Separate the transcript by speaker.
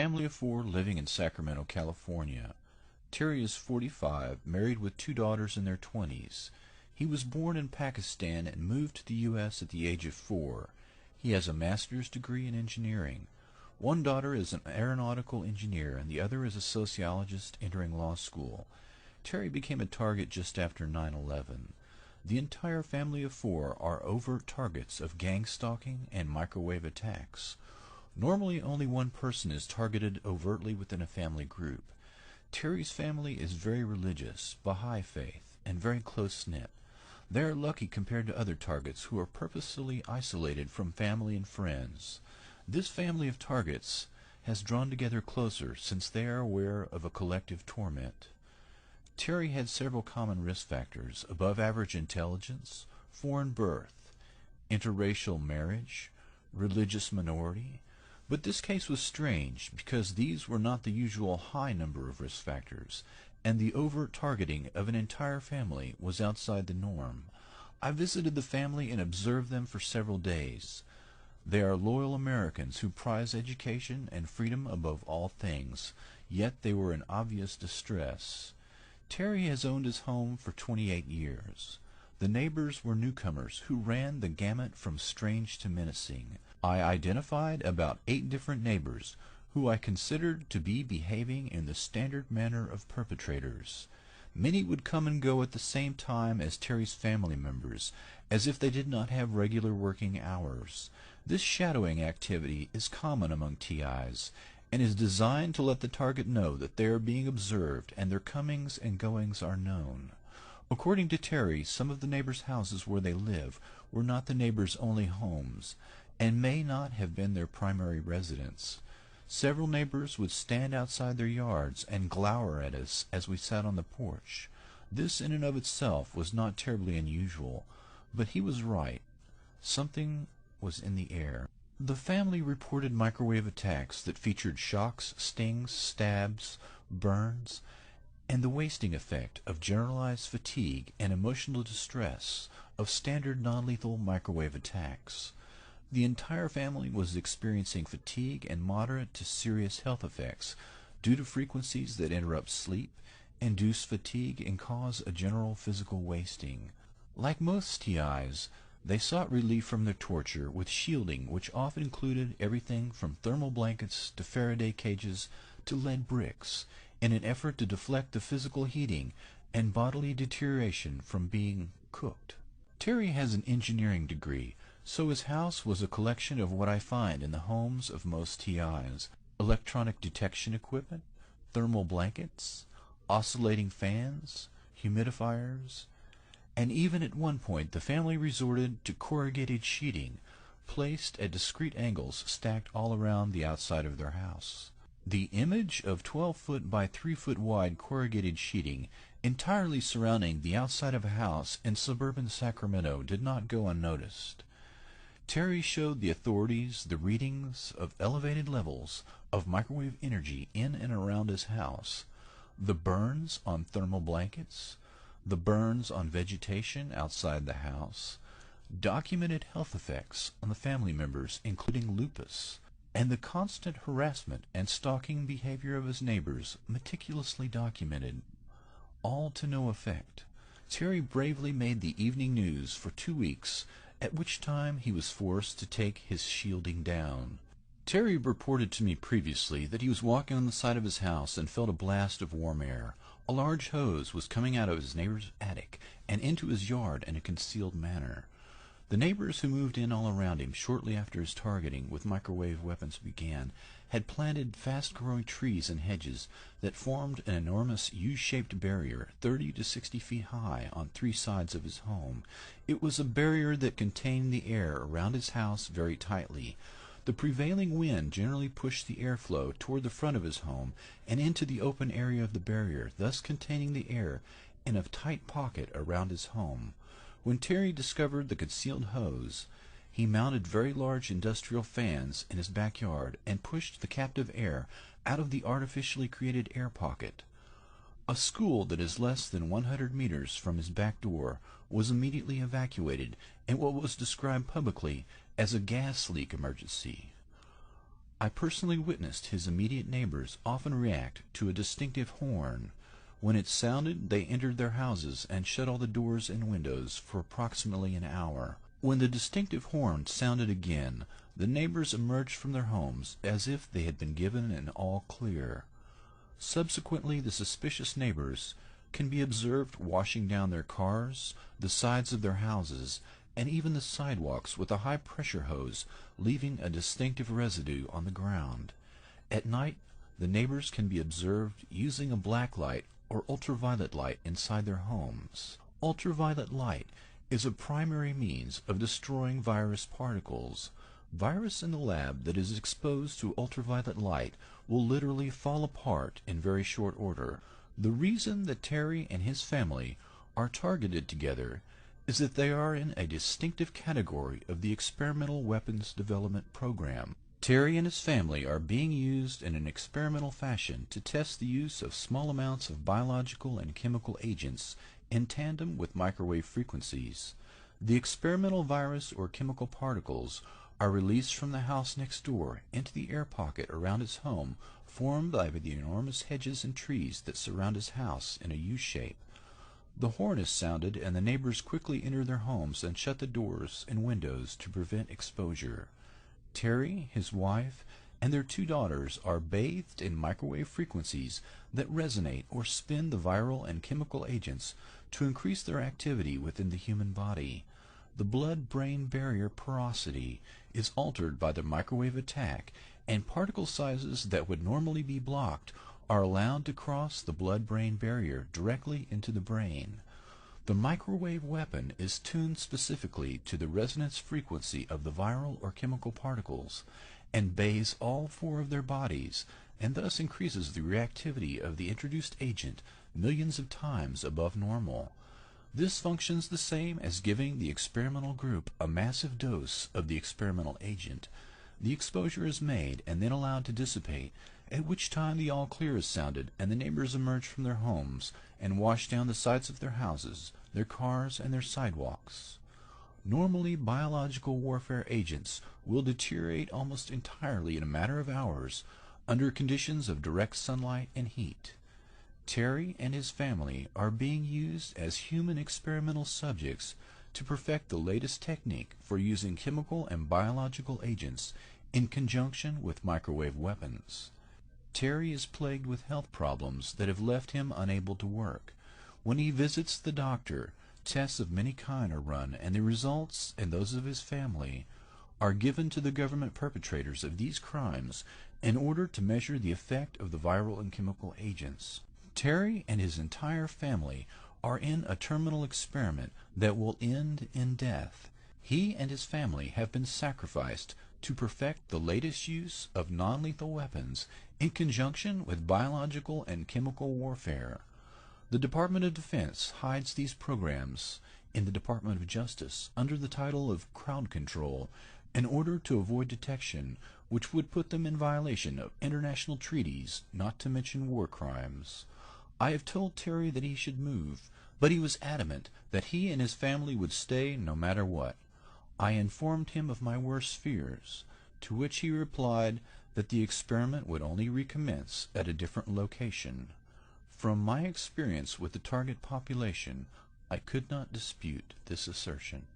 Speaker 1: Family of four living in Sacramento, California. Terry is 45, married with two daughters in their 20s. He was born in Pakistan and moved to the U.S. at the age of 4. He has a master's degree in engineering. One daughter is an aeronautical engineer and the other is a sociologist entering law school. Terry became a target just after 9/11. The entire family of four are overt targets of gang stalking and microwave attacks. Normally, only one person is targeted overtly within a family group. Terry's family is very religious, Baha'i faith, and very close-knit. They are lucky compared to other targets who are purposefully isolated from family and friends. This family of targets has drawn together closer since they are aware of a collective torment. Terry had several common risk factors: above-average intelligence, foreign birth, interracial marriage, religious minority. But this case was strange because these were not the usual high number of risk factors, and the overt targeting of an entire family was outside the norm. I visited the family and observed them for several days. They are loyal Americans who prize education and freedom above all things, yet they were in obvious distress. Terry has owned his home for 28 years. The neighbors were newcomers who ran the gamut from strange to menacing. I identified about 8 different neighbors who I considered to be behaving in the standard manner of perpetrators. Many would come and go at the same time as Terry's family members, as if they did not have regular working hours. This shadowing activity is common among TIs, and is designed to let the target know that they are being observed and their comings and goings are known. According to Terry, some of the neighbors' houses where they live were not the neighbors' only homes, and may not have been their primary residence. Several neighbors would stand outside their yards and glower at us as we sat on the porch. This in and of itself was not terribly unusual, but he was right. Something was in the air. The family reported microwave attacks that featured shocks, stings, stabs, burns, and the wasting effect of generalized fatigue and emotional distress of standard non-lethal microwave attacks. The entire family was experiencing fatigue and moderate to serious health effects due to frequencies that interrupt sleep, induce fatigue, and cause a general physical wasting. Like most TIs, they sought relief from their torture with shielding, which often included everything from thermal blankets to Faraday cages to lead bricks, in an effort to deflect the physical heating and bodily deterioration from being cooked. Terry has an engineering degree, so his house was a collection of what I find in the homes of most TIs: electronic detection equipment, thermal blankets, oscillating fans, humidifiers, and even at one point the family resorted to corrugated sheeting, placed at discrete angles stacked all around the outside of their house. The image of 12-foot by 3-foot wide corrugated sheeting entirely surrounding the outside of a house in suburban Sacramento did not go unnoticed. Terry showed the authorities the readings of elevated levels of microwave energy in and around his house, the burns on thermal blankets, the burns on vegetation outside the house, documented health effects on the family members including lupus, and the constant harassment and stalking behavior of his neighbors meticulously documented, all to no effect. Terry bravely made the evening news for 2 weeks, at which time he was forced to take his shielding down. Terry reported to me previously that he was walking on the side of his house and felt a blast of warm air. A large hose was coming out of his neighbor's attic and into his yard in a concealed manner. The neighbors who moved in all around him shortly after his targeting with microwave weapons began had planted fast-growing trees and hedges that formed an enormous U-shaped barrier 30 to 60 feet high on 3 sides of his home. It was a barrier that contained the air around his house very tightly. The prevailing wind generally pushed the airflow toward the front of his home and into the open area of the barrier, thus containing the air in a tight pocket around his home. When Terry discovered the concealed hose, he mounted very large industrial fans in his backyard and pushed the captive air out of the artificially created air pocket. A school that is less than 100 meters from his back door was immediately evacuated in what was described publicly as a gas leak emergency. I personally witnessed his immediate neighbors often react to a distinctive horn. When it sounded, they entered their houses and shut all the doors and windows for approximately an hour. When the distinctive horn sounded again, the neighbors emerged from their homes as if they had been given an all clear. Subsequently, the suspicious neighbors can be observed washing down their cars, the sides of their houses, and even the sidewalks with a high-pressure hose, leaving a distinctive residue on the ground. At night, the neighbors can be observed using a black light or ultraviolet light inside their homes. Ultraviolet light is a primary means of destroying virus particles. Virus in the lab that is exposed to ultraviolet light will literally fall apart in very short order. The reason that Terry and his family are targeted together is that they are in a distinctive category of the experimental weapons development program. Terry and his family are being used in an experimental fashion to test the use of small amounts of biological and chemical agents in tandem with microwave frequencies. The experimental virus or chemical particles are released from the house next door into the air pocket around his home, formed by the enormous hedges and trees that surround his house in a U-shape. The horn is sounded, and the neighbors quickly enter their homes and shut the doors and windows to prevent exposure. Terry, his wife, and their 2 daughters are bathed in microwave frequencies that resonate or spin the viral and chemical agents to increase their activity within the human body. The blood-brain barrier porosity is altered by the microwave attack, and particle sizes that would normally be blocked are allowed to cross the blood-brain barrier directly into the brain. The microwave weapon is tuned specifically to the resonance frequency of the viral or chemical particles and bathes all 4 of their bodies, and thus increases the reactivity of the introduced agent millions of times above normal. This functions the same as giving the experimental group a massive dose of the experimental agent. The exposure is made and then allowed to dissipate, at which time the all-clear is sounded and the neighbors emerge from their homes and wash down the sides of their houses, their cars, and their sidewalks. Normally, biological warfare agents will deteriorate almost entirely in a matter of hours under conditions of direct sunlight and heat. Terry and his family are being used as human experimental subjects to perfect the latest technique for using chemical and biological agents in conjunction with microwave weapons. Terry is plagued with health problems that have left him unable to work. When he visits the doctor, tests of many kinds are run, and the results and those of his family are given to the government perpetrators of these crimes in order to measure the effect of the viral and chemical agents. Terry and his entire family are in a terminal experiment that will end in death. He and his family have been sacrificed to perfect the latest use of non-lethal weapons in conjunction with biological and chemical warfare. The Department of Defense hides these programs in the Department of Justice under the title of crowd control in order to avoid detection, which would put them in violation of international treaties, not to mention war crimes. I have told Terry that he should move, but he was adamant that he and his family would stay no matter what. I informed him of my worst fears, to which he replied that the experiment would only recommence at a different location. From my experience with the target population, I could not dispute this assertion.